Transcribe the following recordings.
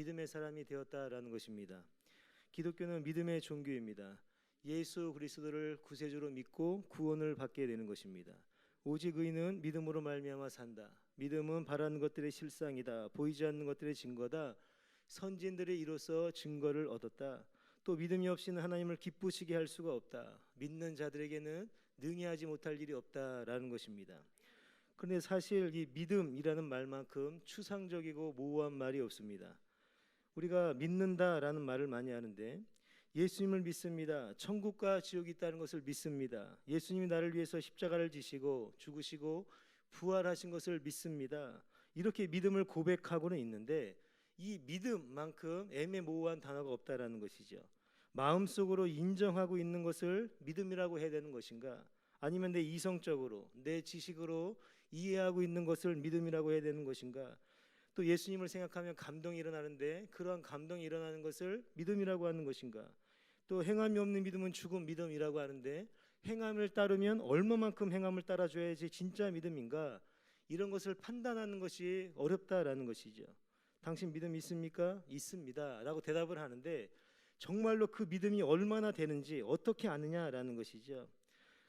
믿음의 사람이 되었다라는 것입니다. 기독교는 믿음의 종교입니다. 예수 그리스도를 구세주로 믿고 구원을 받게 되는 것입니다. 오직 의인은 믿음으로 말미암아 산다. 믿음은 바라는 것들의 실상이다. 보이지 않는 것들의 증거다. 선진들의 이로써 증거를 얻었다. 또 믿음이 없이는 하나님을 기쁘시게 할 수가 없다. 믿는 자들에게는 능히 하지 못할 일이 없다라는 것입니다. 그런데 사실 이 믿음이라는 말만큼 추상적이고 모호한 말이 없습니다. 우리가 믿는다라는 말을 많이 하는데 예수님을 믿습니다. 천국과 지옥이 있다는 것을 믿습니다. 예수님이 나를 위해서 십자가를 지시고 죽으시고 부활하신 것을 믿습니다. 이렇게 믿음을 고백하고는 있는데 이 믿음만큼 애매모호한 단어가 없다라는 것이죠. 마음속으로 인정하고 있는 것을 믿음이라고 해야 되는 것인가? 아니면 내 이성적으로 내 지식으로 이해하고 있는 것을 믿음이라고 해야 되는 것인가? 또 예수님을 생각하면 감동이 일어나는데 그러한 감동이 일어나는 것을 믿음이라고 하는 것인가? 또 행함이 없는 믿음은 죽은 믿음이라고 하는데 행함을 따르면 얼마만큼 행함을 따라줘야지 진짜 믿음인가? 이런 것을 판단하는 것이 어렵다라는 것이죠. 당신 믿음 있습니까? 있습니다 라고 대답을 하는데 정말로 그 믿음이 얼마나 되는지 어떻게 아느냐라는 것이죠.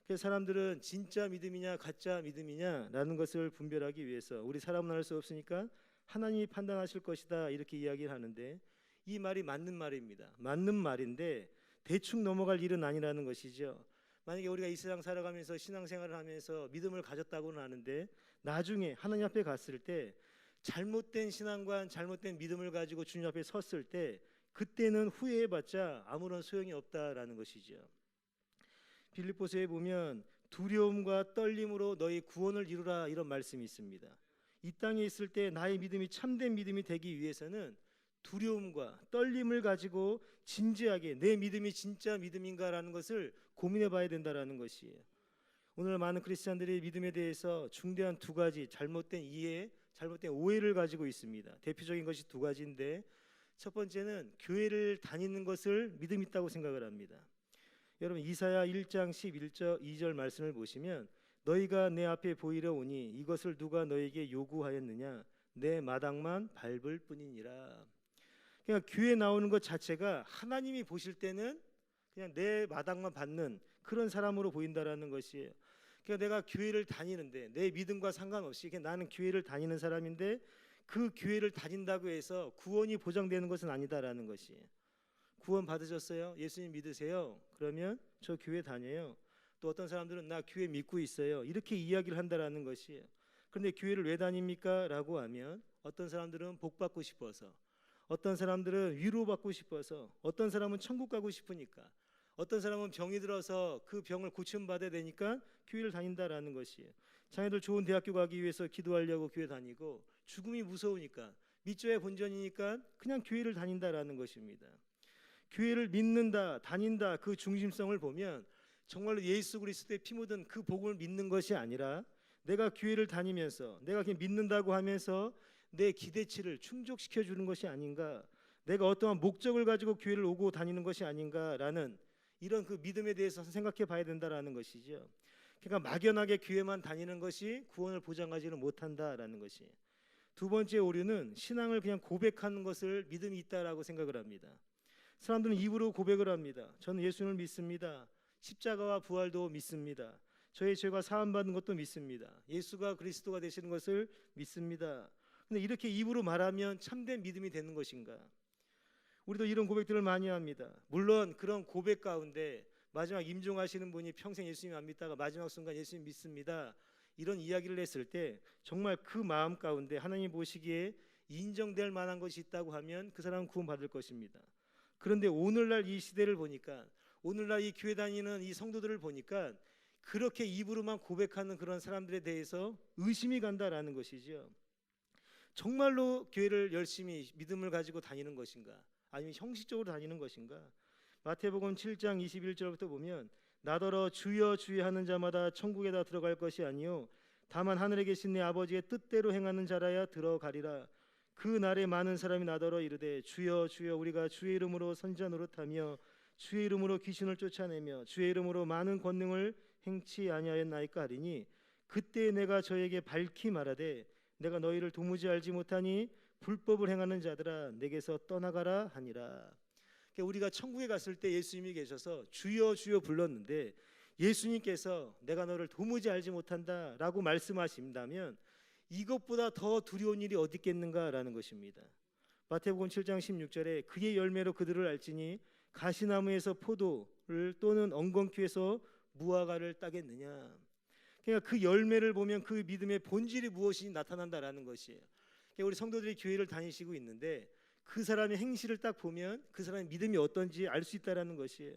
그래서 사람들은 진짜 믿음이냐 가짜 믿음이냐라는 것을 분별하기 위해서 우리 사람은 알 수 없으니까 하나님이 판단하실 것이다 이렇게 이야기를 하는데 이 말이 맞는 말입니다. 맞는 말인데 대충 넘어갈 일은 아니라는 것이죠. 만약에 우리가 이 세상 살아가면서 신앙생활을 하면서 믿음을 가졌다고는 하는데 나중에 하나님 앞에 갔을 때 잘못된 신앙관, 잘못된 믿음을 가지고 주님 앞에 섰을 때 그때는 후회해봤자 아무런 소용이 없다라는 것이죠. 빌립보서에 보면 두려움과 떨림으로 너희 구원을 이루라 이런 말씀이 있습니다. 이 땅에 있을 때 나의 믿음이 참된 믿음이 되기 위해서는 두려움과 떨림을 가지고 진지하게 내 믿음이 진짜 믿음인가라는 것을 고민해 봐야 된다는 것이에요. 오늘 많은 크리스찬들이 믿음에 대해서 중대한 두 가지 잘못된 이해, 잘못된 오해를 가지고 있습니다. 대표적인 것이 두 가지인데 첫 번째는 교회를 다니는 것을 믿음 있다고 생각을 합니다. 여러분 이사야 1장 11절 2절 말씀을 보시면 너희가 내 앞에 보이려 오니 이것을 누가 너에게 요구하였느냐 내 마당만 밟을 뿐이니라. 그냥 교회 나오는 것 자체가 하나님이 보실 때는 그냥 내 마당만 밟는 그런 사람으로 보인다라는 것이에요. 그러니까 내가 교회를 다니는데 내 믿음과 상관없이 그냥 나는 교회를 다니는 사람인데 그 교회를 다닌다고 해서 구원이 보장되는 것은 아니다라는 것이에요. 구원 받으셨어요? 예수님 믿으세요? 그러면 저 교회 다녀요. 또 어떤 사람들은 나 교회 믿고 있어요. 이렇게 이야기를 한다라는 것이에요. 그런데 교회를 왜 다닙니까? 라고 하면 어떤 사람들은 복 받고 싶어서, 어떤 사람들은 위로받고 싶어서, 어떤 사람은 천국 가고 싶으니까, 어떤 사람은 병이 들어서 그 병을 고침받아야 되니까 교회를 다닌다라는 것이에요. 자녀들 좋은 대학교 가기 위해서 기도하려고 교회 다니고 죽음이 무서우니까 믿져야 본전이니까 그냥 교회를 다닌다라는 것입니다. 교회를 믿는다, 다닌다 그 중심성을 보면 정말로 예수 그리스도의 피 묻은 그 복음을 믿는 것이 아니라 내가 교회를 다니면서 내가 그냥 믿는다고 하면서 내 기대치를 충족시켜 주는 것이 아닌가, 내가 어떠한 목적을 가지고 교회를 오고 다니는 것이 아닌가라는 이런 그 믿음에 대해서 생각해 봐야 된다라는 것이죠. 그러니까 막연하게 교회만 다니는 것이 구원을 보장하지는 못한다라는 것이. 두 번째 오류는 신앙을 그냥 고백하는 것을 믿음이 있다라고 생각을 합니다. 사람들은 입으로 고백을 합니다. 저는 예수님을 믿습니다. 십자가와 부활도 믿습니다. 저의 죄가 사함받는 것도 믿습니다. 예수가 그리스도가 되시는 것을 믿습니다. 그런데 이렇게 입으로 말하면 참된 믿음이 되는 것인가? 우리도 이런 고백들을 많이 합니다. 물론 그런 고백 가운데 마지막 임종하시는 분이 평생 예수님 안 믿다가 마지막 순간 예수님 믿습니다 이런 이야기를 했을 때 정말 그 마음 가운데 하나님 보시기에 인정될 만한 것이 있다고 하면 그 사람은 구원받을 것입니다. 그런데 오늘날 이 시대를 보니까, 오늘날 이 교회 다니는 이 성도들을 보니까 그렇게 입으로만 고백하는 그런 사람들에 대해서 의심이 간다라는 것이죠. 정말로 교회를 열심히 믿음을 가지고 다니는 것인가, 아니면 형식적으로 다니는 것인가? 마태복음 7장 21절부터 보면 나더러 주여 주여 하는 자마다 천국에다 들어갈 것이 아니요 다만 하늘에 계신 내 아버지의 뜻대로 행하는 자라야 들어가리라. 그 날에 많은 사람이 나더러 이르되 주여 주여 우리가 주의 이름으로 선지자 노릇하며 주의 이름으로 귀신을 쫓아내며 주의 이름으로 많은 권능을 행치 아니하였나이까 하리니 그때 내가 저에게 밝히 말하되 내가 너희를 도무지 알지 못하니 불법을 행하는 자들아 내게서 떠나가라 하니라. 그러니까 우리가 천국에 갔을 때 예수님이 계셔서 주여 주여 불렀는데 예수님께서 내가 너를 도무지 알지 못한다라고 말씀하신다면 이것보다 더 두려운 일이 어디 있겠는가라는 것입니다. 마태복음 7장 16절에 그의 열매로 그들을 알지니 가시나무에서 포도를 또는 엉겅퀴에서 무화과를 따겠느냐. 그러니까 그 열매를 보면 그 믿음의 본질이 무엇인지 나타난다라는 것이에요. 그러니까 우리 성도들이 교회를 다니시고 있는데 그 사람의 행실을 딱 보면 그 사람의 믿음이 어떤지 알 수 있다라는 것이에요.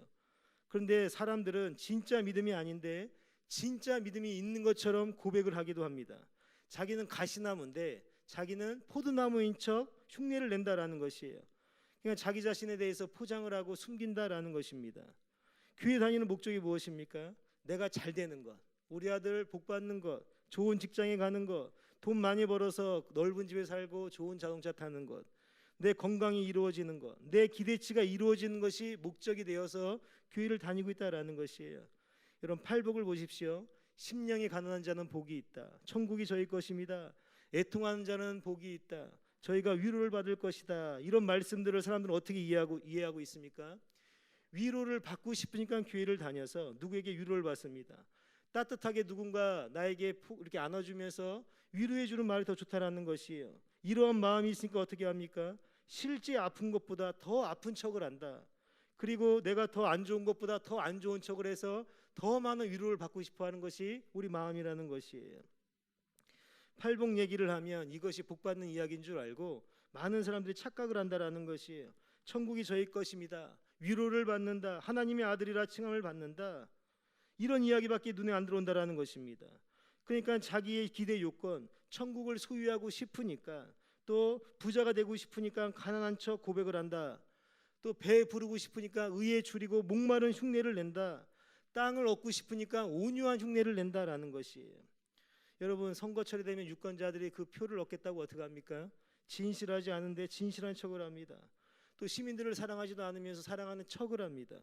그런데 사람들은 진짜 믿음이 아닌데 진짜 믿음이 있는 것처럼 고백을 하기도 합니다. 자기는 가시나무인데 자기는 포도나무인 척 흉내를 낸다라는 것이에요. 그러니까 자기 자신에 대해서 포장을 하고 숨긴다라는 것입니다. 교회 다니는 목적이 무엇입니까? 내가 잘 되는 것, 우리 아들 복 받는 것, 좋은 직장에 가는 것, 돈 많이 벌어서 넓은 집에 살고 좋은 자동차 타는 것, 내 건강이 이루어지는 것, 내 기대치가 이루어지는 것이 목적이 되어서 교회를 다니고 있다라는 것이에요. 여러분 팔복을 보십시오. 심령이 가난한 자는 복이 있다. 천국이 저희 것입니다. 애통하는 자는 복이 있다. 저희가 위로를 받을 것이다. 이런 말씀들을 사람들은 어떻게 이해하고 있습니까? 위로를 받고 싶으니까 교회를 다녀서 누구에게 위로를 받습니다. 따뜻하게 누군가 나에게 이렇게 안아주면서 위로해주는 말이 더 좋다라는 것이에요. 이러한 마음이 있으니까 어떻게 합니까? 실제 아픈 것보다 더 아픈 척을 한다. 그리고 내가 더 안 좋은 것보다 더 안 좋은 척을 해서 더 많은 위로를 받고 싶어하는 것이 우리 마음이라는 것이에요. 팔복 얘기를 하면 이것이 복받는 이야기인 줄 알고 많은 사람들이 착각을 한다라는 것이에요. 천국이 저희 것입니다. 위로를 받는다. 하나님의 아들이라 칭함을 받는다. 이런 이야기밖에 눈에 안 들어온다라는 것입니다. 그러니까 자기의 기대 요건, 천국을 소유하고 싶으니까, 또 부자가 되고 싶으니까 가난한 척 고백을 한다. 또 배 부르고 싶으니까 의에 줄이고 목마른 흉내를 낸다. 땅을 얻고 싶으니까 온유한 흉내를 낸다라는 것이에요. 여러분 선거철이 되면 유권자들이 그 표를 얻겠다고 어떻게 합니까? 진실하지 않은데 진실한 척을 합니다. 또 시민들을 사랑하지도 않으면서 사랑하는 척을 합니다.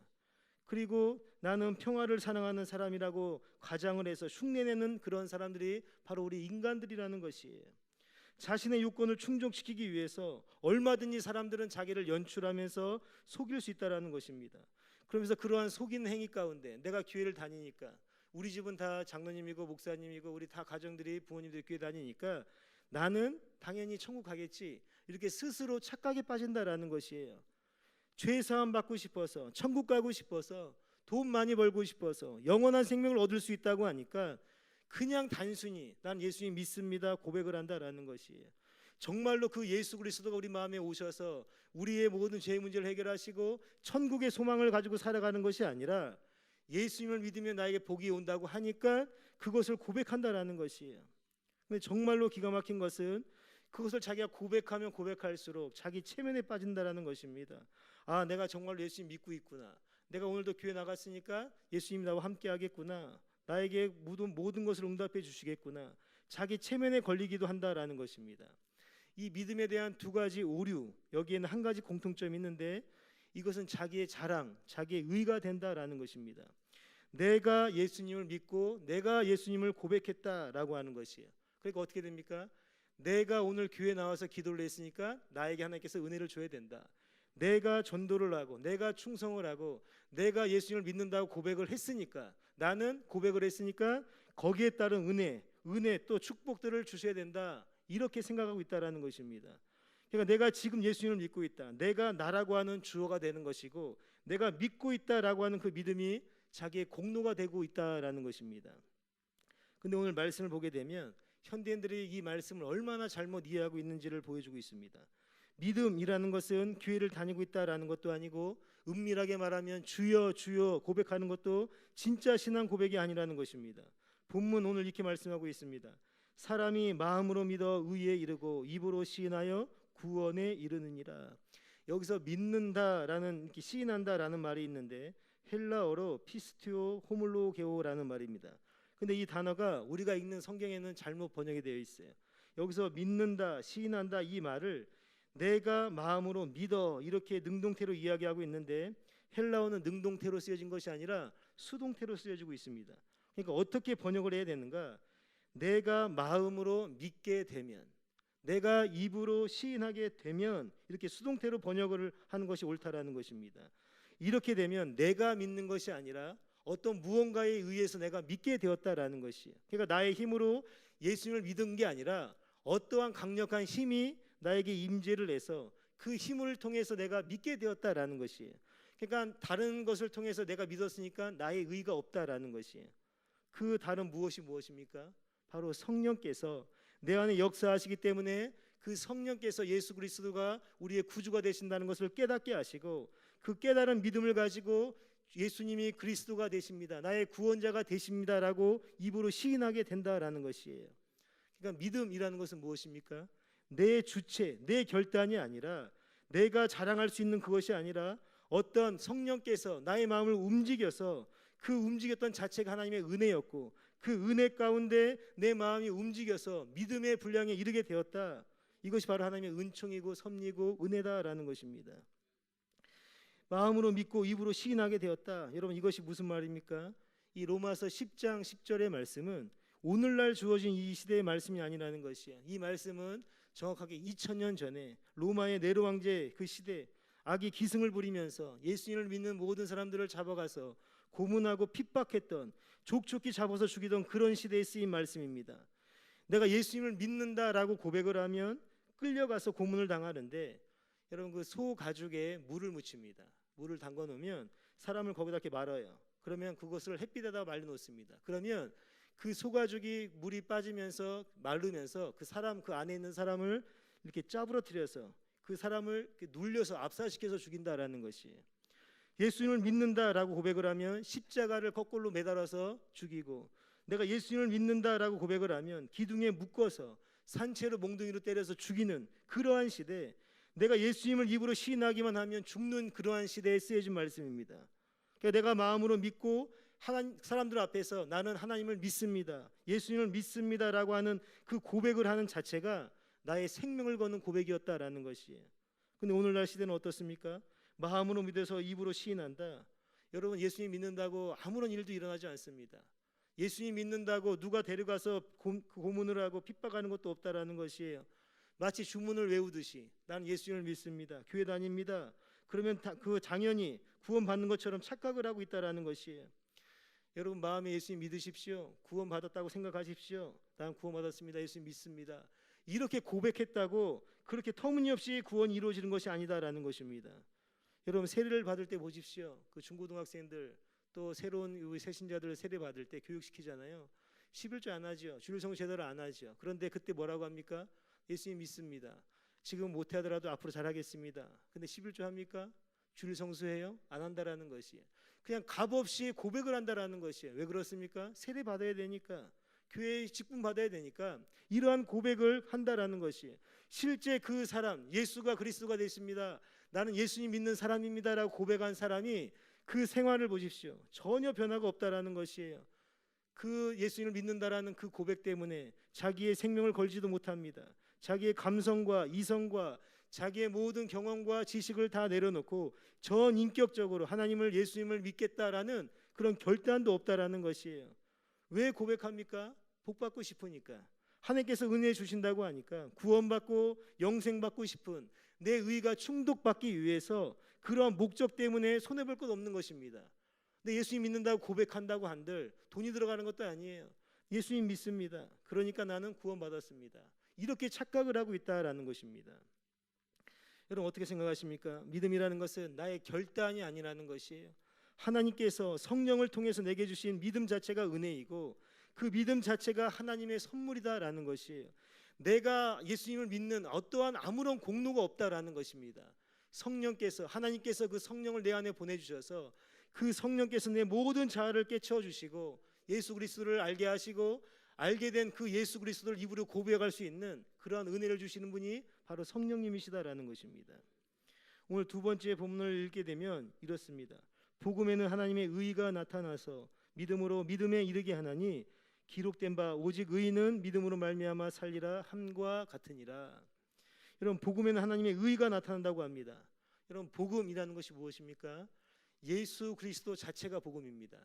그리고 나는 평화를 사랑하는 사람이라고 가장을 해서 흉내내는 그런 사람들이 바로 우리 인간들이라는 것이에요. 자신의 요건을 충족시키기 위해서 얼마든지 사람들은 자기를 연출하면서 속일 수 있다는 것입니다. 그러면서 그러한 속이는 행위 가운데 내가 교회를 다니니까, 우리 집은 다 장로님이고 목사님이고 우리 다 가정들이 부모님들이 교회 다니니까 나는 당연히 천국 가겠지, 이렇게 스스로 착각에 빠진다라는 것이에요. 죄 사함 받고 싶어서, 천국 가고 싶어서, 돈 많이 벌고 싶어서, 영원한 생명을 얻을 수 있다고 하니까 그냥 단순히 난 예수님 믿습니다 고백을 한다라는 것이에요. 정말로 그 예수 그리스도가 우리 마음에 오셔서 우리의 모든 죄 문제를 해결하시고 천국의 소망을 가지고 살아가는 것이 아니라 예수님을 믿으면 나에게 복이 온다고 하니까 그것을 고백한다라는 것이에요. 근데 정말로 기가 막힌 것은 그것을 자기가 고백하면 고백할수록 자기 체면에 빠진다라는 것입니다. 아, 내가 정말로 예수님 믿고 있구나. 내가 오늘도 교회 나갔으니까 예수님이 나와 함께 하겠구나. 나에게 모든 것을 응답해 주시겠구나. 자기 체면에 걸리기도 한다라는 것입니다. 이 믿음에 대한 두 가지 오류, 여기에는 한 가지 공통점이 있는데 이것은 자기의 자랑, 자기의 의가 된다라는 것입니다. 내가 예수님을 믿고 내가 예수님을 고백했다라고 하는 것이에요. 그러니까 어떻게 됩니까? 내가 오늘 교회 나와서 기도를 했으니까 나에게 하나님께서 은혜를 줘야 된다. 내가 전도를 하고 내가 충성을 하고 내가 예수님을 믿는다고 고백을 했으니까, 나는 고백을 했으니까 거기에 따른 은혜 또 축복들을 주셔야 된다, 이렇게 생각하고 있다라는 것입니다. 그러니까 내가 지금 예수님을 믿고 있다, 내가 나라고 하는 주어가 되는 것이고 내가 믿고 있다라고 하는 그 믿음이 자기의 공로가 되고 있다라는 것입니다. 근데 오늘 말씀을 보게 되면 현대인들이 이 말씀을 얼마나 잘못 이해하고 있는지를 보여주고 있습니다. 믿음이라는 것은 교회를 다니고 있다라는 것도 아니고 은밀하게 말하면 주여 주여 고백하는 것도 진짜 신앙 고백이 아니라는 것입니다. 본문 오늘 이렇게 말씀하고 있습니다. 사람이 마음으로 믿어 의에 이르고 입으로 시인하여 구원에 이르느니라. 여기서 믿는다라는, 이렇게 시인한다라는 말이 있는데 헬라어로 피스티오 호물로게오라는 말입니다. 근데 이 단어가 우리가 읽는 성경에는 잘못 번역이 되어 있어요. 여기서 믿는다, 시인한다 이 말을 내가 마음으로 믿어 이렇게 능동태로 이야기하고 있는데 헬라어는 능동태로 쓰여진 것이 아니라 수동태로 쓰여지고 있습니다. 그러니까 어떻게 번역을 해야 되는가? 내가 마음으로 믿게 되면, 내가 입으로 시인하게 되면, 이렇게 수동태로 번역을 하는 것이 옳다라는 것입니다. 이렇게 되면 내가 믿는 것이 아니라 어떤 무언가에 의해서 내가 믿게 되었다라는 것이에요. 그러니까 나의 힘으로 예수님을 믿은 게 아니라 어떠한 강력한 힘이 나에게 임재를 해서 그 힘을 통해서 내가 믿게 되었다라는 것이에요. 그러니까 다른 것을 통해서 내가 믿었으니까 나의 의가 없다라는 것이에요. 그 다른 무엇입니까? 바로 성령께서 내 안에 역사하시기 때문에 그 성령께서 예수 그리스도가 우리의 구주가 되신다는 것을 깨닫게 하시고, 그 깨달은 믿음을 가지고 예수님이 그리스도가 되십니다, 나의 구원자가 되십니다라고 입으로 시인하게 된다라는 것이에요. 그러니까 믿음이라는 것은 무엇입니까? 내 주체, 내 결단이 아니라, 내가 자랑할 수 있는 그것이 아니라 어떤 성령께서 나의 마음을 움직여서 그 움직였던 자체가 하나님의 은혜였고, 그 은혜 가운데 내 마음이 움직여서 믿음의 분량에 이르게 되었다. 이것이 바로 하나님의 은총이고 섭리고 은혜다라는 것입니다. 마음으로 믿고 입으로 시인하게 되었다. 여러분, 이것이 무슨 말입니까? 이 로마서 10장 10절의 말씀은 오늘날 주어진 이 시대의 말씀이 아니라는 것이에요. 이 말씀은 정확하게 2000년 전에 로마의 네로 황제 그 시대, 악이 기승을 부리면서 예수님을 믿는 모든 사람들을 잡아가서 고문하고 핍박했던, 족족히 잡아서 죽이던 그런 시대에 쓰인 말씀입니다. 내가 예수님을 믿는다라고 고백을 하면 끌려가서 고문을 당하는데, 여러분, 그 소 가죽에 물을 묻힙니다. 물을 담궈 놓으면 사람을 거기다 이렇게 말아요. 그러면 그것을 햇빛에다 말려 놓습니다. 그러면 그 소 가죽이 물이 빠지면서 마르면서 그 사람, 그 안에 있는 사람을 이렇게 짜부러뜨려서 그 사람을 이렇게 눌려서 압살시켜서 죽인다라는 것이에요. 예수님을 믿는다라고 고백을 하면 십자가를 거꾸로 매달아서 죽이고, 내가 예수님을 믿는다라고 고백을 하면 기둥에 묶어서 산채로 몽둥이로 때려서 죽이는 그러한 시대, 내가 예수님을 입으로 시인하기만 하면 죽는 그러한 시대에 쓰여진 말씀입니다. 그러니까 내가 마음으로 믿고 사람들 앞에서 나는 하나님을 믿습니다, 예수님을 믿습니다라고 하는 그 고백을 하는 자체가 나의 생명을 거는 고백이었다라는 것이에요. 근데 오늘날 시대는 어떻습니까? 마음으로 믿어서 입으로 시인한다. 여러분, 예수님 믿는다고 아무런 일도 일어나지 않습니다. 예수님 믿는다고 누가 데려가서 고문을 하고 핍박하는 것도 없다라는 것이에요. 마치 주문을 외우듯이 나는 예수님을 믿습니다, 교회 다닙니다, 그러면 그 당연히 구원받는 것처럼 착각을 하고 있다라는 것이에요. 여러분, 마음에 예수님 믿으십시오. 구원받았다고 생각하십시오. 나는 구원받았습니다, 예수님 믿습니다, 이렇게 고백했다고 그렇게 터무니없이 구원이 이루어지는 것이 아니다라는 것입니다. 여러분, 세례를 받을 때 보십시오. 그 중고등학생들, 또 새로운 우리 새신자들 세례 받을 때 교육시키잖아요. 11조 안 하죠. 주일성수 제대로 안 하죠. 그런데 그때 뭐라고 합니까? 예수님 믿습니다, 지금 못하더라도 앞으로 잘하겠습니다. 근데 11조 합니까? 주일성수해요? 안 한다라는 것이에요. 그냥 값없이 고백을 한다라는 것이에요. 왜 그렇습니까? 세례 받아야 되니까, 교회에 직분 받아야 되니까 이러한 고백을 한다라는 것이에요. 실제 그 사람, 예수가 그리스도가 되십니다, 나는 예수님 믿는 사람입니다라고 고백한 사람이 그 생활을 보십시오. 전혀 변화가 없다라는 것이에요. 그 예수님을 믿는다라는 그 고백 때문에 자기의 생명을 걸지도 못합니다. 자기의 감성과 이성과 자기의 모든 경험과 지식을 다 내려놓고 전인격적으로 하나님을, 예수님을 믿겠다라는 그런 결단도 없다라는 것이에요. 왜 고백합니까? 복받고 싶으니까. 하나님께서 은혜 주신다고 하니까, 구원받고 영생받고 싶은 내 의가 충족받기 위해서 그러한 목적 때문에 손해볼 것 없는 것입니다. 근데 예수님 믿는다고 고백한다고 한들 돈이 들어가는 것도 아니에요. 예수님 믿습니다, 그러니까 나는 구원받았습니다, 이렇게 착각을 하고 있다라는 것입니다. 여러분, 어떻게 생각하십니까? 믿음이라는 것은 나의 결단이 아니라는 것이에요. 하나님께서 성령을 통해서 내게 주신 믿음 자체가 은혜이고, 그 믿음 자체가 하나님의 선물이다라는 것이에요. 내가 예수님을 믿는 어떠한 아무런 공로가 없다라는 것입니다. 성령께서, 하나님께서 그 성령을 내 안에 보내주셔서 그 성령께서 내 모든 자아를 깨쳐주시고 예수 그리스도를 알게 하시고, 알게 된 그 예수 그리스도를 입으로 고백할 수 있는 그러한 은혜를 주시는 분이 바로 성령님이시다라는 것입니다. 오늘 두 번째 본문을 읽게 되면 이렇습니다. 복음에는 하나님의 의가 나타나서 믿음으로 믿음에 이르게 하나니 기록된 바 오직 의인은 믿음으로 말미암아 살리라 함과 같으니라. 여러분, 복음에는 하나님의 의가 나타난다고 합니다. 여러분, 복음이라는 것이 무엇입니까? 예수 그리스도 자체가 복음입니다.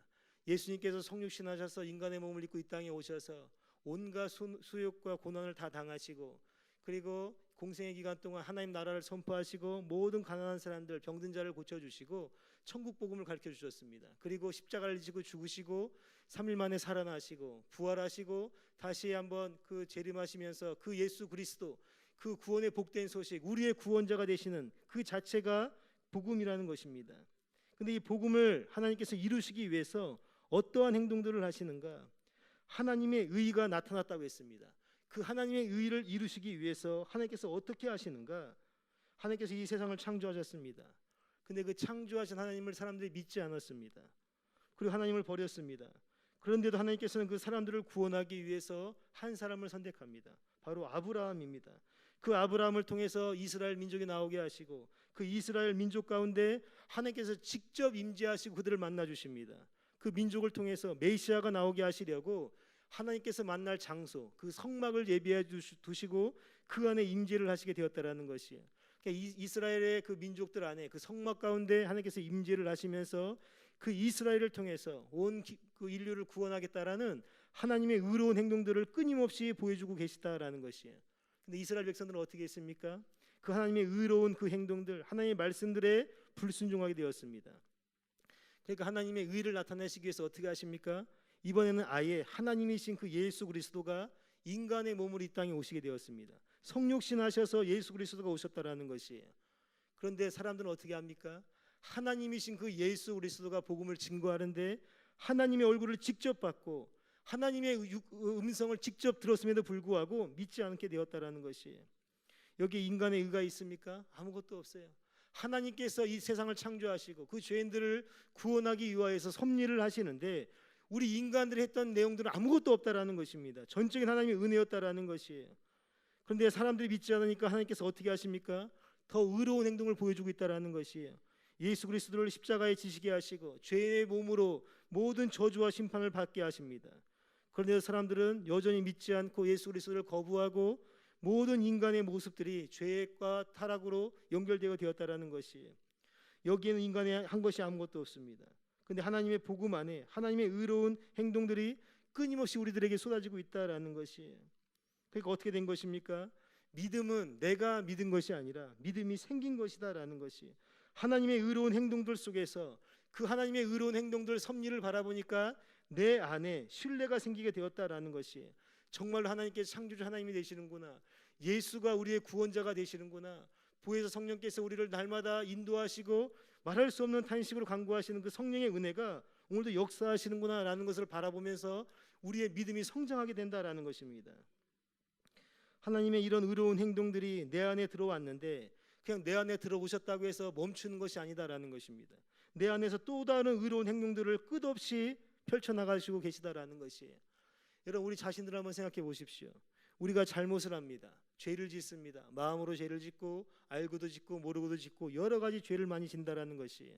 예수님께서 성육신하셔서 인간의 몸을 입고 이 땅에 오셔서 온갖 수욕과 고난을 다 당하시고, 그리고 공생의 기간 동안 하나님 나라를 선포하시고 모든 가난한 사람들, 병든 자를 고쳐주시고 천국 복음을 가르쳐 주셨습니다. 그리고 십자가를 지고 죽으시고 3일 만에 살아나시고 부활하시고 다시 한번 그 재림하시면서 그 예수 그리스도, 그 구원의 복된 소식, 우리의 구원자가 되시는 그 자체가 복음이라는 것입니다. 근데 이 복음을 하나님께서 이루시기 위해서 어떠한 행동들을 하시는가? 하나님의 의가 나타났다고 했습니다. 그 하나님의 의를 이루시기 위해서 하나님께서 어떻게 하시는가? 하나님께서 이 세상을 창조하셨습니다. 근데 그 창조하신 하나님을 사람들이 믿지 않았습니다. 그리고 하나님을 버렸습니다. 그런데도 하나님께서는 그 사람들을 구원하기 위해서 한 사람을 선택합니다. 바로 아브라함입니다. 그 아브라함을 통해서 이스라엘 민족이 나오게 하시고 그 이스라엘 민족 가운데 하나님께서 직접 임재하시고 그들을 만나 주십니다. 그 민족을 통해서 메시아가 나오게 하시려고 하나님께서 만날 장소, 그 성막을 예비해 두시고 그 안에 임재를 하시게 되었다라는 것이에요. 그러니까 이스라엘의 그 민족들 안에 그 성막 가운데 하나님께서 임재를 하시면서 그 이스라엘을 통해서 온 그 인류를 구원하겠다라는 하나님의 의로운 행동들을 끊임없이 보여주고 계시다라는 것이에요. 근데 이스라엘 백성들은 어떻게 했습니까? 그 하나님의 의로운 그 행동들, 하나님의 말씀들에 불순종하게 되었습니다. 그러니까 하나님의 의를 나타내시기 위해서 어떻게 하십니까? 이번에는 아예 하나님이신 그 예수 그리스도가 인간의 몸으로 이 땅에 오시게 되었습니다. 성육신하셔서 예수 그리스도가 오셨다라는 것이에요. 그런데 사람들은 어떻게 합니까? 하나님이신 그 예수 그리스도가 복음을 증거하는데 하나님의 얼굴을 직접 받고 하나님의 음성을 직접 들었음에도 불구하고 믿지 않게 되었다라는 것이에요. 여기 인간의 의가 있습니까? 아무것도 없어요. 하나님께서 이 세상을 창조하시고 그 죄인들을 구원하기 위하여서 섭리를 하시는데 우리 인간들이 했던 내용들은 아무것도 없다라는 것입니다. 전적인 하나님의 은혜였다라는 것이에요. 그런데 사람들이 믿지 않으니까 하나님께서 어떻게 하십니까? 더 의로운 행동을 보여주고 있다라는 것이에요. 예수 그리스도를 십자가에 지시게 하시고 죄의 몸으로 모든 저주와 심판을 받게 하십니다. 그런데 사람들은 여전히 믿지 않고 예수 그리스도를 거부하고 모든 인간의 모습들이 죄과 타락으로 연결되어 되었다라는 것이에요. 여기에는 인간이 한 것이 아무것도 없습니다. 그런데 하나님의 복음 안에 하나님의 의로운 행동들이 끊임없이 우리들에게 쏟아지고 있다라는 것이에요. 그러니까 어떻게 된 것입니까? 믿음은 내가 믿은 것이 아니라 믿음이 생긴 것이다라는 것이 하나님의 의로운 행동들 속에서 그 하나님의 의로운 행동들 섭리를 바라보니까 내 안에 신뢰가 생기게 되었다라는 것이 정말로 하나님께서 창조주 하나님이 되시는구나, 예수가 우리의 구원자가 되시는구나, 부에서 성령께서 우리를 날마다 인도하시고 말할 수 없는 탄식으로 간구하시는 그 성령의 은혜가 오늘도 역사하시는구나 라는 것을 바라보면서 우리의 믿음이 성장하게 된다라는 것입니다. 하나님의 이런 의로운 행동들이 내 안에 들어왔는데 그냥 내 안에 들어오셨다고 해서 멈추는 것이 아니다라는 것입니다. 내 안에서 또 다른 의로운 행동들을 끝없이 펼쳐나가시고 계시다라는 것이에요. 여러분, 우리 자신들 한번 생각해 보십시오. 우리가 잘못을 합니다. 죄를 짓습니다. 마음으로 죄를 짓고 알고도 짓고 모르고도 짓고 여러 가지 죄를 많이 진다라는 것이에요.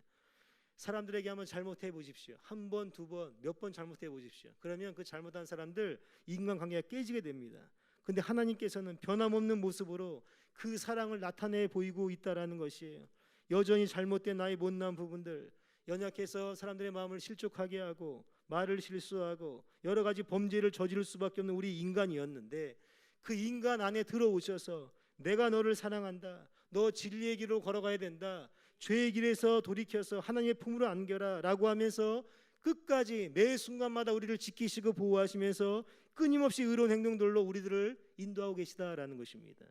사람들에게 한번 잘못해 보십시오. 한 번, 두 번, 몇 번 잘못해 보십시오. 그러면 그 잘못한 사람들 인간관계가 깨지게 됩니다. 근데 하나님께서는 변함없는 모습으로 그 사랑을 나타내 보이고 있다라는 것이에요. 여전히 잘못된 나의 못난 부분들, 연약해서 사람들의 마음을 실족하게 하고 말을 실수하고 여러 가지 범죄를 저지를 수밖에 없는 우리 인간이었는데 그 인간 안에 들어오셔서 내가 너를 사랑한다, 너 진리의 길로 걸어가야 된다, 죄의 길에서 돌이켜서 하나님의 품으로 안겨라 라고 하면서 끝까지 매 순간마다 우리를 지키시고 보호하시면서 끊임없이 의로운 행동들로 우리들을 인도하고 계시다라는 것입니다.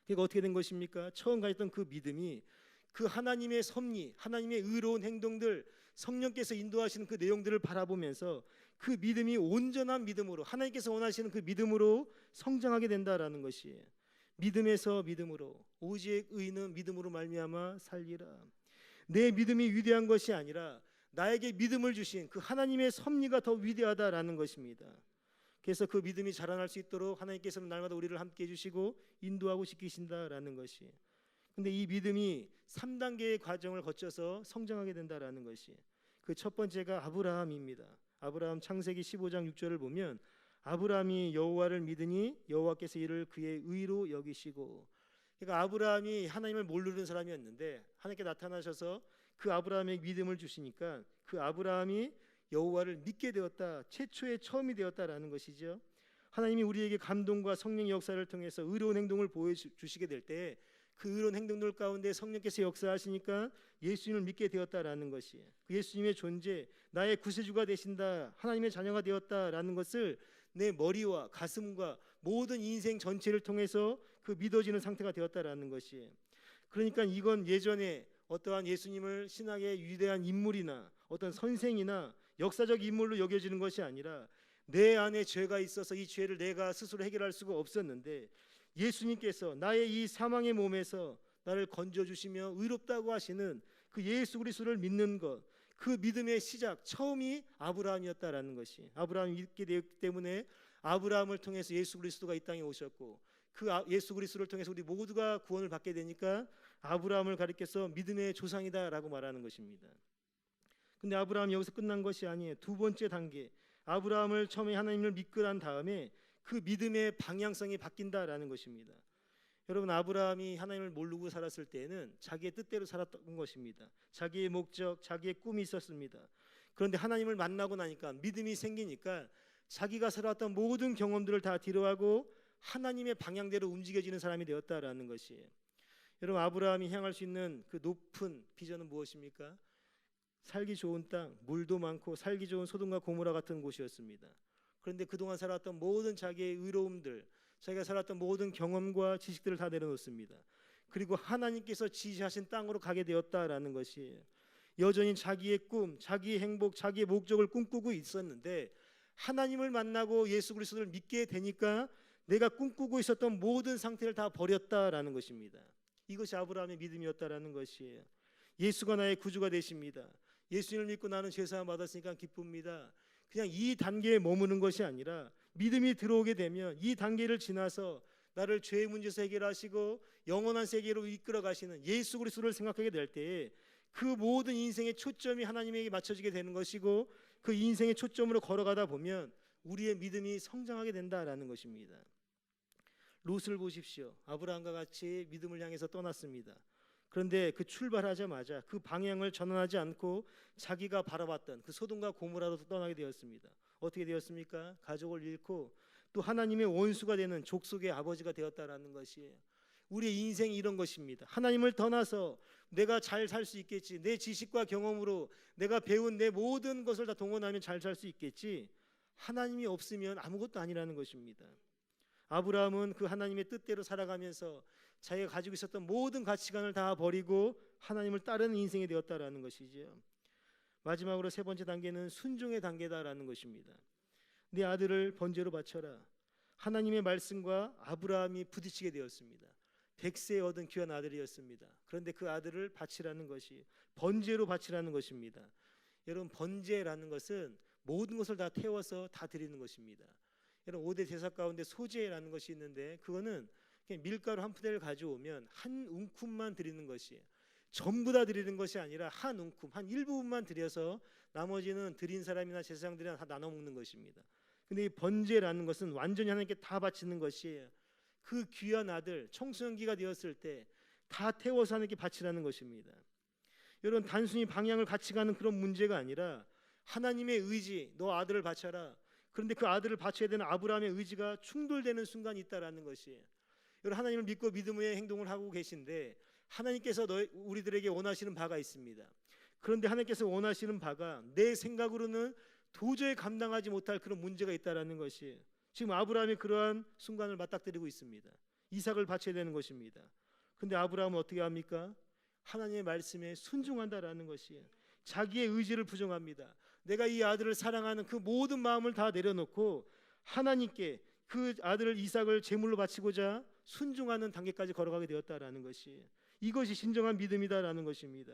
그러니까 어떻게 된 것입니까? 처음 가졌던 그 믿음이 그 하나님의 섭리, 하나님의 의로운 행동들, 성령께서 인도하시는 그 내용들을 바라보면서 그 믿음이 온전한 믿음으로, 하나님께서 원하시는 그 믿음으로 성장하게 된다라는 것이에요. 믿음에서 믿음으로, 오직 의인은 믿음으로 말미암아 살리라. 내 믿음이 위대한 것이 아니라 나에게 믿음을 주신 그 하나님의 섭리가 더 위대하다라는 것입니다. 그래서 그 믿음이 자라날 수 있도록 하나님께서는 날마다 우리를 함께 해주시고 인도하고 지키신다라는 것이. 근데 이 믿음이 3단계의 과정을 거쳐서 성장하게 된다라는 것이. 그 첫 번째가 아브라함입니다. 아브라함 창세기 15장 6절을 보면 아브라함이 여호와를 믿으니 여호와께서 이를 그의 의로 여기시고. 그러니까 아브라함이 하나님을 모르는 사람이었는데 하나님께 나타나셔서 그 아브라함에게 믿음을 주시니까 그 아브라함이 여호와를 믿게 되었다, 최초의 처음이 되었다라는 것이죠. 하나님이 우리에게 감동과 성령의 역사를 통해서 의로운 행동을 보여주시게 될 때 그 의로운 행동들 가운데 성령께서 역사하시니까 예수님을 믿게 되었다라는 것이, 그 예수님의 존재, 나의 구세주가 되신다, 하나님의 자녀가 되었다라는 것을 내 머리와 가슴과 모든 인생 전체를 통해서 그 믿어지는 상태가 되었다라는 것이. 그러니까 이건 예전에 어떠한 예수님을 신학의 위대한 인물이나 어떤 선생이나 역사적 인물로 여겨지는 것이 아니라 내 안에 죄가 있어서 이 죄를 내가 스스로 해결할 수가 없었는데 예수님께서 나의 이 사망의 몸에서 나를 건져주시며 의롭다고 하시는 그 예수 그리스도를 믿는 것, 그 믿음의 시작, 처음이 아브라함이었다라는 것이, 아브라함이 믿게 되었기 때문에 아브라함을 통해서 예수 그리스도가 이 땅에 오셨고 그 예수 그리스도를 통해서 우리 모두가 구원을 받게 되니까 아브라함을 가리켜서 믿음의 조상이다라고 말하는 것입니다. 근데 아브라함이 여기서 끝난 것이 아니에요. 두 번째 단계, 아브라함을 처음에 하나님을 믿고 난 다음에 그 믿음의 방향성이 바뀐다라는 것입니다. 여러분, 아브라함이 하나님을 모르고 살았을 때에는 자기의 뜻대로 살았던 것입니다. 자기의 목적, 자기의 꿈이 있었습니다. 그런데 하나님을 만나고 나니까 믿음이 생기니까 자기가 살아왔던 모든 경험들을 다 뒤로하고 하나님의 방향대로 움직여지는 사람이 되었다라는 것이에요. 여러분, 아브라함이 향할 수 있는 그 높은 비전은 무엇입니까? 살기 좋은 땅, 물도 많고 살기 좋은 소돔과 고모라 같은 곳이었습니다. 그런데 그동안 살았던 모든 자기의 의로움들, 자기가 살았던 모든 경험과 지식들을 다 내려놓습니다. 그리고 하나님께서 지시하신 땅으로 가게 되었다라는 것이, 여전히 자기의 꿈, 자기의 행복, 자기의 목적을 꿈꾸고 있었는데 하나님을 만나고 예수 그리스도를 믿게 되니까 내가 꿈꾸고 있었던 모든 상태를 다 버렸다라는 것입니다. 이것이 아브라함의 믿음이었다라는 것이에요. 예수가 나의 구주가 되십니다. 예수님을 믿고 나는 죄사함 받았으니까 기쁩니다. 그냥 이 단계에 머무는 것이 아니라 믿음이 들어오게 되면 이 단계를 지나서 나를 죄의 문제에서 해결하시고 영원한 세계로 이끌어 가시는 예수 그리스도를 생각하게 될 때에 그 모든 인생의 초점이 하나님에게 맞춰지게 되는 것이고 그 인생의 초점으로 걸어가다 보면 우리의 믿음이 성장하게 된다라는 것입니다. 롯을 보십시오. 아브라함과 같이 믿음을 향해서 떠났습니다. 그런데 그 출발하자마자 그 방향을 전환하지 않고 자기가 바라봤던 그 소돔과 고모라로 떠나게 되었습니다. 어떻게 되었습니까? 가족을 잃고 또 하나님의 원수가 되는 족속의 아버지가 되었다라는 것이에요. 우리의 인생이 이런 것입니다. 하나님을 떠나서 내가 잘 살 수 있겠지, 내 지식과 경험으로 내가 배운 내 모든 것을 다 동원하면 잘 살 수 있겠지, 하나님이 없으면 아무것도 아니라는 것입니다. 아브라함은 그 하나님의 뜻대로 살아가면서 자기가 가지고 있었던 모든 가치관을 다 버리고 하나님을 따르는 인생이 되었다라는 것이죠. 마지막으로 세 번째 단계는 순종의 단계다라는 것입니다. 네 아들을 번제로 바쳐라. 하나님의 말씀과 아브라함이 부딪히게 되었습니다. 100세에 얻은 귀한 아들이었습니다. 그런데 그 아들을 바치라는 것이, 번제로 바치라는 것입니다. 여러분, 번제라는 것은 모든 것을 다 태워서 다 드리는 것입니다. 여러분, 5대 제사 가운데 소제라는 것이 있는데 그거는 그냥 밀가루 한 푸대를 가져오면 한 움큼만 드리는 것이에요. 전부 다 드리는 것이 아니라 한 움큼, 한 일부분만 드려서 나머지는 드린 사람이나 제사장들이나 다 나눠 먹는 것입니다. 근데 이 번제라는 것은 완전히 하나님께 다 바치는 것이에요. 그 귀한 아들, 청소년기가 되었을 때 다 태워서 하나님께 바치라는 것입니다. 여러분, 단순히 방향을 같이 가는 그런 문제가 아니라 하나님의 의지, 너 아들을 바쳐라. 그런데 그 아들을 바쳐야 되는 아브라함의 의지가 충돌되는 순간이 있다라는 것이에요. 여러분, 하나님을 믿고 믿음의 행동을 하고 계신데 하나님께서 우리들에게 원하시는 바가 있습니다. 그런데 하나님께서 원하시는 바가 내 생각으로는 도저히 감당하지 못할 그런 문제가 있다라는 것이, 지금 아브라함이 그러한 순간을 맞닥뜨리고 있습니다. 이삭을 바쳐야 되는 것입니다. 그런데 아브라함은 어떻게 합니까? 하나님의 말씀에 순종한다라는 것이에요. 자기의 의지를 부정합니다. 내가 이 아들을 사랑하는 그 모든 마음을 다 내려놓고 하나님께 그 아들 이삭을 제물로 바치고자 순종하는 단계까지 걸어가게 되었다라는 것이, 이것이 진정한 믿음이다라는 것입니다.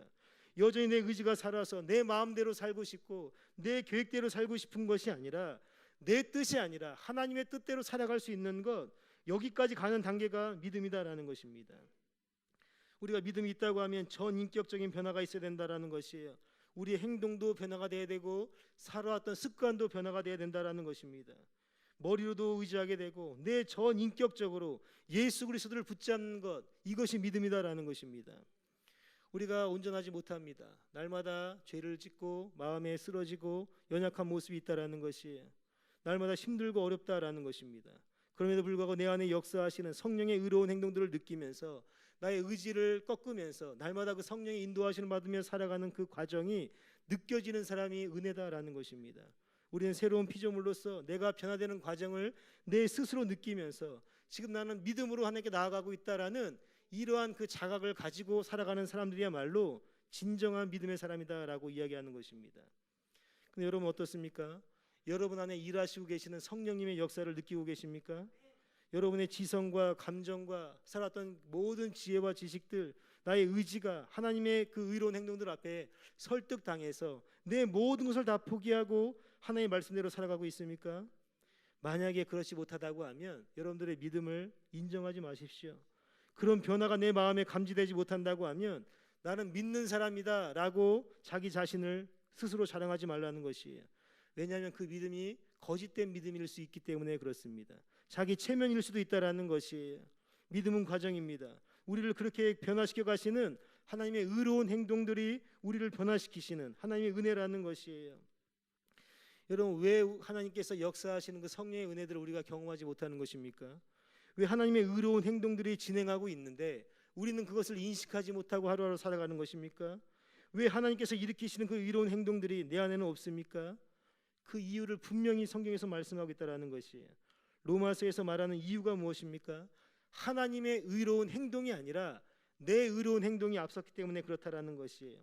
여전히 내 의지가 살아서 내 마음대로 살고 싶고 내 계획대로 살고 싶은 것이 아니라, 내 뜻이 아니라 하나님의 뜻대로 살아갈 수 있는 것, 여기까지 가는 단계가 믿음이다라는 것입니다. 우리가 믿음이 있다고 하면 전인격적인 변화가 있어야 된다라는 것이에요. 우리의 행동도 변화가 돼야 되고 살아왔던 습관도 변화가 돼야 된다라는 것입니다. 머리로도 의지하게 되고 내 전인격적으로 예수 그리스도를 붙잡는 것, 이것이 믿음이다라는 것입니다. 우리가 온전하지 못합니다. 날마다 죄를 짓고 마음에 쓰러지고 연약한 모습이 있다라는 것이에요. 날마다 힘들고 어렵다라는 것입니다. 그럼에도 불구하고 내 안에 역사하시는 성령의 의로운 행동들을 느끼면서 나의 의지를 꺾으면서 날마다 그 성령의 인도하심을 받으며 살아가는 그 과정이 느껴지는 사람이 은혜다라는 것입니다. 우리는 새로운 피조물로서 내가 변화되는 과정을 내 스스로 느끼면서 지금 나는 믿음으로 하나님께 나아가고 있다라는 이러한 그 자각을 가지고 살아가는 사람들이야말로 진정한 믿음의 사람이다라고 이야기하는 것입니다. 근데 여러분 어떻습니까? 여러분 안에 일하시고 계시는 성령님의 역사를 느끼고 계십니까? 여러분의 지성과 감정과 살았던 모든 지혜와 지식들, 나의 의지가 하나님의 그 의로운 행동들 앞에 설득당해서 내 모든 것을 다 포기하고 하나님의 말씀대로 살아가고 있습니까? 만약에 그렇지 못하다고 하면 여러분들의 믿음을 인정하지 마십시오. 그런 변화가 내 마음에 감지되지 못한다고 하면 나는 믿는 사람이다 라고 자기 자신을 스스로 자랑하지 말라는 것이에요. 왜냐하면 그 믿음이 거짓된 믿음일 수 있기 때문에 그렇습니다. 자기 체면일 수도 있다라는 것이에요. 믿음은 과정입니다. 우리를 그렇게 변화시켜 가시는 하나님의 의로운 행동들이 우리를 변화시키시는 하나님의 은혜라는 것이에요. 여러분, 왜 하나님께서 역사하시는 그 성령의 은혜들을 우리가 경험하지 못하는 것입니까? 왜 하나님의 의로운 행동들이 진행하고 있는데 우리는 그것을 인식하지 못하고 하루하루 살아가는 것입니까? 왜 하나님께서 일으키시는 그 의로운 행동들이 내 안에는 없습니까? 그 이유를 분명히 성경에서 말씀하고 있다는 것이에요. 로마서에서 말하는 이유가 무엇입니까? 하나님의 의로운 행동이 아니라 내 의로운 행동이 앞섰기 때문에 그렇다라는 것이에요.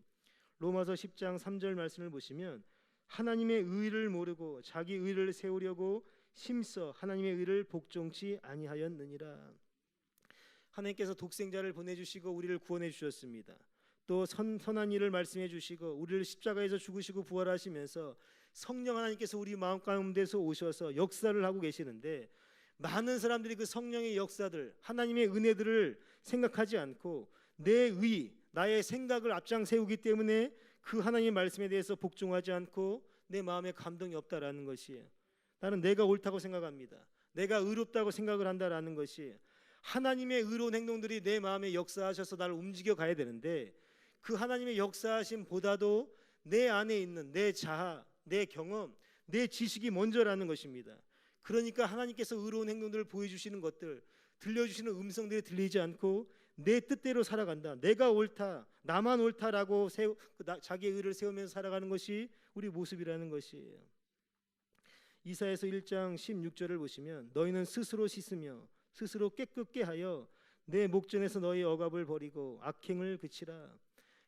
로마서 10장 3절 말씀을 보시면 하나님의 의를 모르고 자기 의를 세우려고 심써 하나님의 의를 복종치 아니하였느니라. 하나님께서 독생자를 보내주시고 우리를 구원해 주셨습니다. 또 선한 일을 말씀해 주시고 우리를 십자가에서 죽으시고 부활하시면서 성령 하나님께서 우리 마음 가운데서 오셔서 역사를 하고 계시는데 많은 사람들이 그 성령의 역사들, 하나님의 은혜들을 생각하지 않고 내 의, 나의 생각을 앞장 세우기 때문에 그 하나님의 말씀에 대해서 복종하지 않고 내 마음에 감동이 없다라는 것이에요. 나는 내가 옳다고 생각합니다. 내가 의롭다고 생각을 한다라는 것이 하나님의 의로운 행동들이 내 마음에 역사하셔서 나를 움직여 가야 되는데 그 하나님의 역사하심보다도 내 안에 있는 내 자아, 내 경험, 내 지식이 먼저라는 것입니다. 그러니까 하나님께서 의로운 행동들을 보여주시는 것들, 들려주시는 음성들이 들리지 않고 내 뜻대로 살아간다, 내가 옳다, 나만 옳다라고 자기의 의를 세우면서 살아가는 것이 우리 모습이라는 것이에요. 이사야서 1장 16절을 보시면 너희는 스스로 씻으며 스스로 깨끗게 하여 내 목전에서 너희 억압을 버리고 악행을 그치라.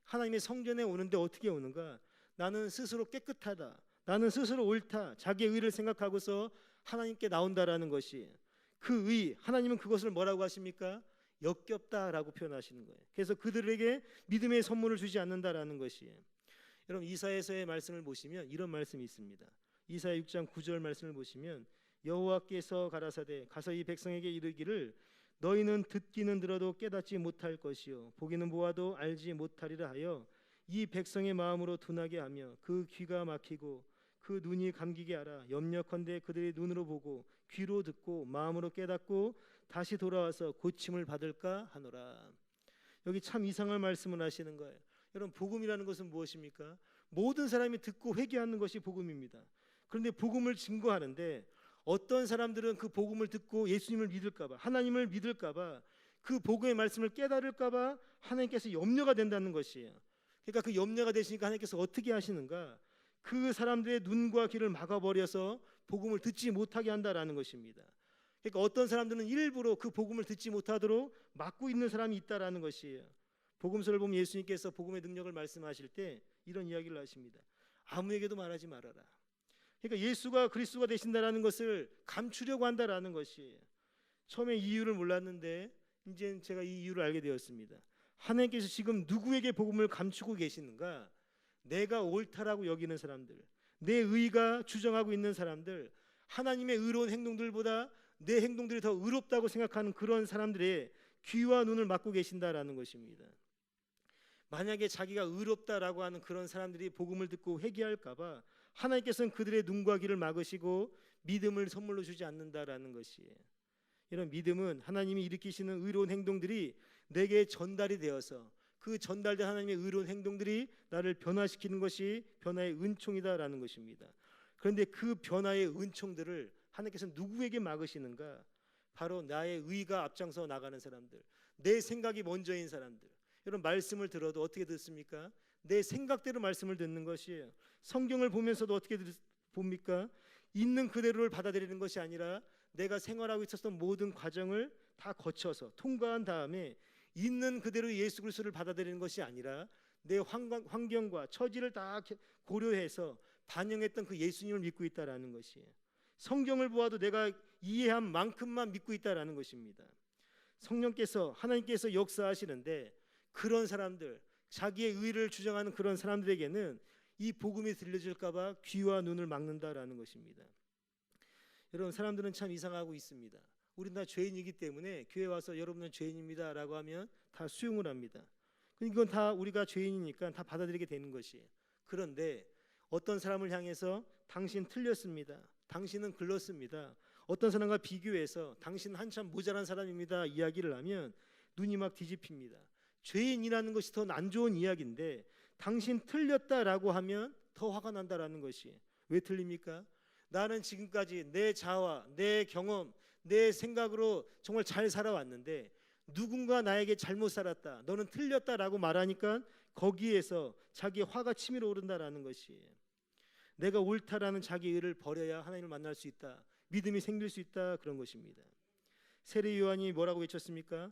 하나님의 성전에 오는데 어떻게 오는가? 나는 스스로 깨끗하다, 나는 스스로 옳다, 자기의 의를 생각하고서 하나님께 나온다라는 것이 그 의, 하나님은 그것을 뭐라고 하십니까? 역겹다라고 표현하시는 거예요. 그래서 그들에게 믿음의 선물을 주지 않는다라는 것이에요. 여러분, 이사야서의 말씀을 보시면 이런 말씀이 있습니다. 이사야 6장 9절 말씀을 보시면 여호와께서 가라사대 가서 이 백성에게 이르기를 너희는 듣기는 들어도 깨닫지 못할 것이요 보기는 보아도 알지 못하리라 하여 이 백성의 마음으로 둔하게 하며 그 귀가 막히고 그 눈이 감기게 하라. 염려컨대 그들이 눈으로 보고 귀로 듣고 마음으로 깨닫고 다시 돌아와서 고침을 받을까 하노라. 여기 참 이상한 말씀을 하시는 거예요. 여러분, 복음이라는 것은 무엇입니까? 모든 사람이 듣고 회개하는 것이 복음입니다. 그런데 복음을 증거하는데 어떤 사람들은 그 복음을 듣고 예수님을 믿을까 봐, 하나님을 믿을까 봐, 그 복음의 말씀을 깨달을까 봐 하나님께서 염려가 된다는 것이에요. 그러니까 그 염려가 되시니까 하나님께서 어떻게 하시는가? 그 사람들의 눈과 귀를 막아버려서 복음을 듣지 못하게 한다라는 것입니다. 그러니까 어떤 사람들은 일부러 그 복음을 듣지 못하도록 막고 있는 사람이 있다라는 것이에요. 복음서를 보면 예수님께서 복음의 능력을 말씀하실 때 이런 이야기를 하십니다. 아무에게도 말하지 말아라. 그러니까 예수가 그리스도가 되신다라는 것을 감추려고 한다라는 것이에요. 처음에 이유를 몰랐는데 이제 제가 이 이유를 알게 되었습니다. 하나님께서 지금 누구에게 복음을 감추고 계시는가? 내가 옳다라고 여기는 사람들, 내 의가 주장하고 있는 사람들, 하나님의 의로운 행동들보다 내 행동들이 더 의롭다고 생각하는 그런 사람들의 귀와 눈을 막고 계신다라는 것입니다. 만약에 자기가 의롭다라고 하는 그런 사람들이 복음을 듣고 회개할까 봐 하나님께서는 그들의 눈과 귀를 막으시고 믿음을 선물로 주지 않는다라는 것이에요. 이런 믿음은 하나님이 일으키시는 의로운 행동들이 내게 전달이 되어서 그 전달된 하나님의 의로운 행동들이 나를 변화시키는 것이 변화의 은총이다라는 것입니다. 그런데 그 변화의 은총들을 하나님께서 누구에게 막으시는가? 바로 나의 의가 앞장서 나가는 사람들, 내 생각이 먼저인 사람들. 이런 말씀을 들어도 어떻게 듣습니까? 내 생각대로 말씀을 듣는 것이에요. 성경을 보면서도 어떻게 봅니까? 있는 그대로를 받아들이는 것이 아니라 내가 생활하고 있었던 모든 과정을 다 거쳐서 통과한 다음에 있는 그대로 예수 그리스도를 받아들이는 것이 아니라 내 환경과 처지를 다 고려해서 반영했던 그 예수님을 믿고 있다라는 것이에요. 성경을 보아도 내가 이해한 만큼만 믿고 있다라는 것입니다. 성령께서 하나님께서 역사하시는데 그런 사람들, 자기의 의를 주장하는 그런 사람들에게는 이 복음이 들려질까 봐 귀와 눈을 막는다라는 것입니다. 여러분, 사람들은 참 이상하고 있습니다. 우리는 다 죄인이기 때문에 교회 와서 여러분은 죄인입니다 라고 하면 다 수용을 합니다. 이건 다 우리가 죄인이니까 다 받아들이게 되는 것이에요. 그런데 어떤 사람을 향해서 당신 틀렸습니다, 당신은 글렀습니다, 어떤 사람과 비교해서 당신 한참 모자란 사람입니다 이야기를 하면 눈이 막 뒤집힙니다. 죄인이라는 것이 더 안 좋은 이야기인데 당신 틀렸다라고 하면 더 화가 난다라는 것이. 왜 틀립니까? 나는 지금까지 내 자아, 내 경험, 내 생각으로 정말 잘 살아왔는데 누군가 나에게 잘못 살았다, 너는 틀렸다라고 말하니까 거기에서 자기의 화가 치밀어 오른다라는 것이에요. 내가 옳다라는 자기 의를 버려야 하나님을 만날 수 있다, 믿음이 생길 수 있다, 그런 것입니다. 세례 요한이 뭐라고 외쳤습니까?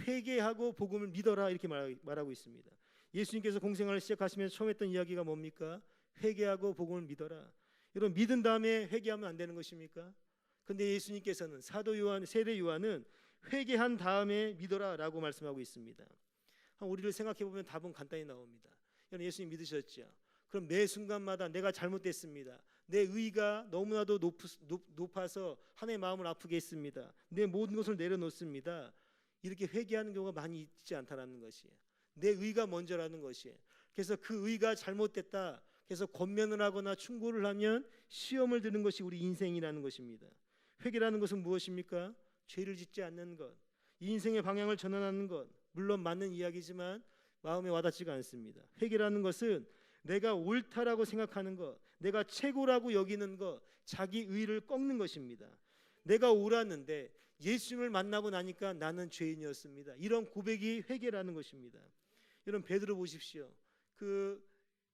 회개하고 복음을 믿어라, 이렇게 말하고 있습니다. 예수님께서 공생활을 시작하시면서 처음 했던 이야기가 뭡니까? 회개하고 복음을 믿어라. 여러분, 믿은 다음에 회개하면 안 되는 것입니까? 근데 예수님께서는 세례 요한은 회개한 다음에 믿어라라고 말씀하고 있습니다. 우리를 생각해 보면 답은 간단히 나옵니다. 여러분, 예수님 믿으셨죠? 그럼 매 순간마다 내가 잘못됐습니다, 내 의가 너무나도 높아서 하나님의 마음을 아프게 했습니다, 내 모든 것을 내려놓습니다, 이렇게 회개하는 경우가 많이 있지 않다라는 것이에요. 내 의가 먼저라는 것이에요. 그래서 그 의가 잘못됐다, 그래서 권면을 하거나 충고를 하면 시험을 드는 것이 우리 인생이라는 것입니다. 회개라는 것은 무엇입니까? 죄를 짓지 않는 것, 이 인생의 방향을 전환하는 것. 물론 맞는 이야기지만 마음에 와닿지가 않습니다. 회개라는 것은 내가 옳다라고 생각하는 것, 내가 최고라고 여기는 것, 자기 의를 꺾는 것입니다. 내가 옳았는데 예수님을 만나고 나니까 나는 죄인이었습니다, 이런 고백이 회개라는 것입니다. 여러분, 베드로 보십시오. 그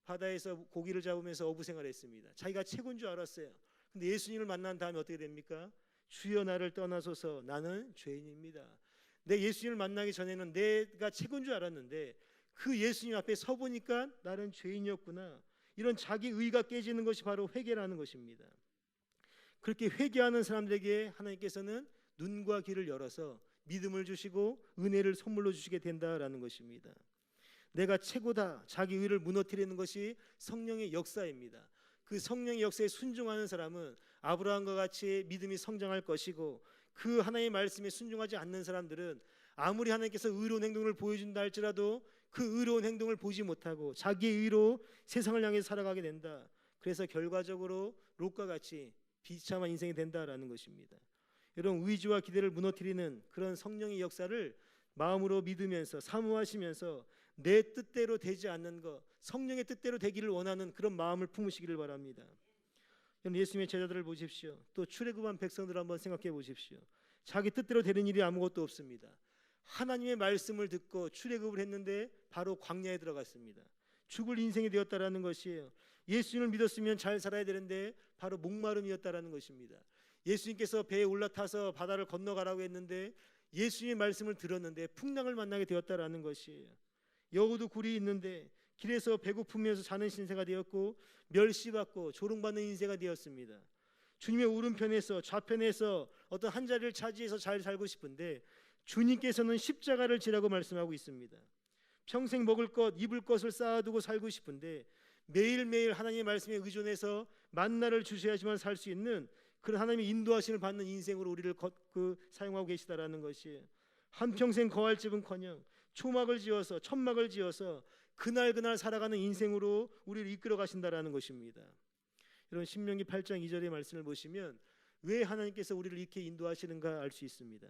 바다에서 고기를 잡으면서 어부 생활했습니다. 자기가 최고인 줄 알았어요. 근데 예수님을 만난 다음에 어떻게 됩니까? 주여 나를 떠나소서, 나는 죄인입니다. 내 예수님을 만나기 전에는 내가 최고인 줄 알았는데 그 예수님 앞에 서 보니까 나는 죄인이었구나, 이런 자기 의가 깨지는 것이 바로 회개라는 것입니다. 그렇게 회개하는 사람들에게 하나님께서는 눈과 귀를 열어서 믿음을 주시고 은혜를 선물로 주시게 된다라는 것입니다. 내가 최고다, 자기 의를 무너뜨리는 것이 성령의 역사입니다. 그 성령의 역사에 순종하는 사람은 아브라함과 같이 믿음이 성장할 것이고, 그 하나님의 말씀에 순종하지 않는 사람들은 아무리 하나님께서 의로운 행동을 보여준다 할지라도 그 의로운 행동을 보지 못하고 자기의 의로 세상을 향해 살아가게 된다. 그래서 결과적으로 롯과 같이 비참한 인생이 된다라는 것입니다. 여러분, 의지와 기대를 무너뜨리는 그런 성령의 역사를 마음으로 믿으면서 사모하시면서 내 뜻대로 되지 않는 것, 성령의 뜻대로 되기를 원하는 그런 마음을 품으시기를 바랍니다. 여러분, 예수님의 제자들을 보십시오. 또 출애굽한 백성들을 한번 생각해 보십시오. 자기 뜻대로 되는 일이 아무것도 없습니다. 하나님의 말씀을 듣고 출애굽을 했는데 바로 광야에 들어갔습니다. 죽을 인생이 되었다라는 것이에요. 예수님을 믿었으면 잘 살아야 되는데 바로 목마름이었다라는 것입니다. 예수님께서 배에 올라타서 바다를 건너가라고 했는데 예수님의 말씀을 들었는데 풍랑을 만나게 되었다라는 것이에요. 여우도 굴이 있는데 길에서 배고프면서 자는 신세가 되었고 멸시받고 조롱받는 인생가 되었습니다. 주님의 오른편에서 좌편에서 어떤 한 자리를 차지해서 잘 살고 싶은데 주님께서는 십자가를 지라고 말씀하고 있습니다. 평생 먹을 것, 입을 것을 쌓아두고 살고 싶은데 매일매일 하나님의 말씀에 의존해서 만나를 주셔야지만 살 수 있는 그런 하나님의 인도하심을 받는 인생으로 우리를 사용하고 계시다라는 것이, 한평생 거할 집은커녕 초막을 지어서 천막을 지어서 그날 살아가는 인생으로 우리를 이끌어 가신다라는 것입니다. 여러분, 신명기 8장 2절의 말씀을 보시면 왜 하나님께서 우리를 이렇게 인도하시는가 알 수 있습니다.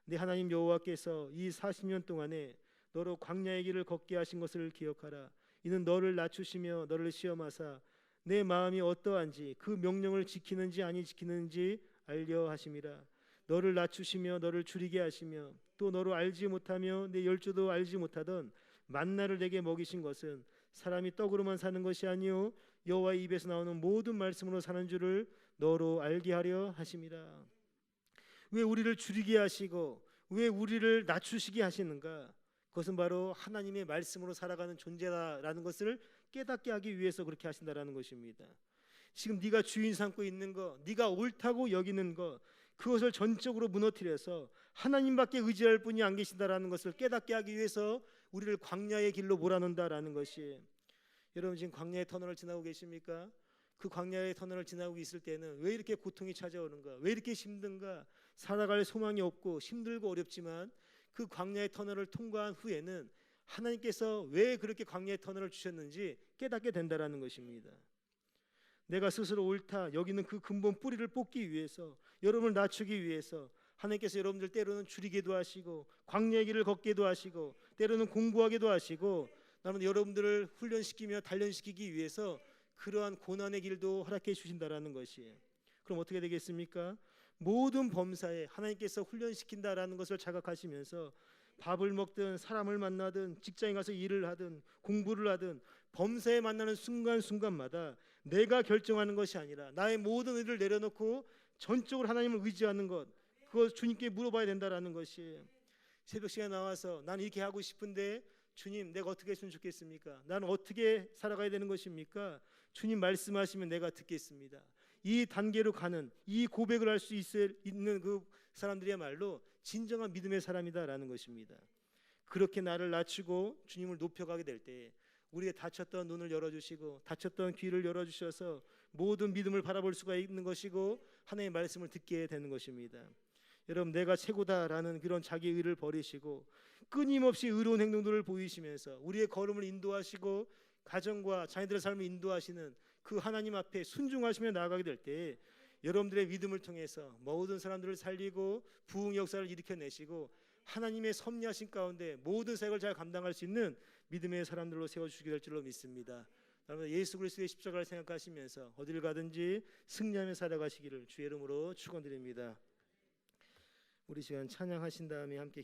네, 하나님 여호와께서 이 40년 동안에 너로 광야의 길을 걷게 하신 것을 기억하라. 이는 너를 낮추시며 너를 시험하사 내 마음이 어떠한지 그 명령을 지키는지 아니 지키는지 알려 하심이라. 너를 낮추시며 너를 줄이게 하시며 또 너로 알지 못하며 내 열조도 알지 못하던 만나를 내게 먹이신 것은 사람이 떡으로만 사는 것이 아니요 여호와의 입에서 나오는 모든 말씀으로 사는 줄을 너로 알게 하려 하심이라. 왜 우리를 줄이게 하시고 왜 우리를 낮추시게 하시는가? 그것은 바로 하나님의 말씀으로 살아가는 존재다라는 것을 깨닫게 하기 위해서 그렇게 하신다라는 것입니다. 지금 네가 주인 삼고 있는 것, 네가 옳다고 여기는 것, 그것을 전적으로 무너뜨려서 하나님밖에 의지할 분이 안 계신다라는 것을 깨닫게 하기 위해서 우리를 광야의 길로 몰아넣는다라는 것이. 여러분 지금 광야의 터널을 지나고 계십니까? 그 광야의 터널을 지나고 있을 때는 왜 이렇게 고통이 찾아오는가? 왜 이렇게 힘든가? 살아갈 소망이 없고 힘들고 어렵지만 그 광야의 터널을 통과한 후에는 하나님께서 왜 그렇게 광야의 터널을 주셨는지 깨닫게 된다라는 것입니다. 내가 스스로 옳다 여기는 그 근본 뿌리를 뽑기 위해서, 여러분을 낮추기 위해서 하나님께서 여러분들 때로는 줄이기도 하시고 광야의 길을 걷기도 하시고 때로는 공부하기도 하시고 여러분들을 훈련시키며 단련시키기 위해서 그러한 고난의 길도 허락해 주신다라는 것이에요. 그럼 어떻게 되겠습니까? 모든 범사에 하나님께서 훈련시킨다라는 것을 자각하시면서 밥을 먹든 사람을 만나든 직장에 가서 일을 하든 공부를 하든 범사에 만나는 순간순간마다 내가 결정하는 것이 아니라 나의 모든 의를 내려놓고 전적으로 하나님을 의지하는 것, 그것 주님께 물어봐야 된다라는 것이. 새벽 시간에 나와서 나는 이렇게 하고 싶은데 주님 내가 어떻게 했으면 좋겠습니까? 나는 어떻게 살아가야 되는 것입니까? 주님 말씀하시면 내가 듣겠습니다. 이 단계로 가는, 이 고백을 할 수 있는 그 사람들이야말로 진정한 믿음의 사람이다라는 것입니다. 그렇게 나를 낮추고 주님을 높여가게 될 때 우리의 닫혔던 눈을 열어주시고 닫혔던 귀를 열어주셔서 모든 믿음을 바라볼 수가 있는 것이고 하나님의 말씀을 듣게 되는 것입니다. 여러분 내가 최고다라는 그런 자기 의를 버리시고 끊임없이 의로운 행동들을 보이시면서 우리의 걸음을 인도하시고 가정과 자녀들의 삶을 인도하시는 그 하나님 앞에 순종하시며 나아가게 될 때 여러분들의 믿음을 통해서 모든 사람들을 살리고 부흥 역사를 일으켜내시고 하나님의 섭리하신 가운데 모든 사역을 잘 감당할 수 있는 믿음의 사람들로 세워주시게 될 줄로 믿습니다. 여러분 예수 그리스도의 십자가를 생각하시면서 어디를 가든지 승리하며 살아가시기를 주의 이름으로 축원드립니다. 우리 시간 찬양하신 다음에 함께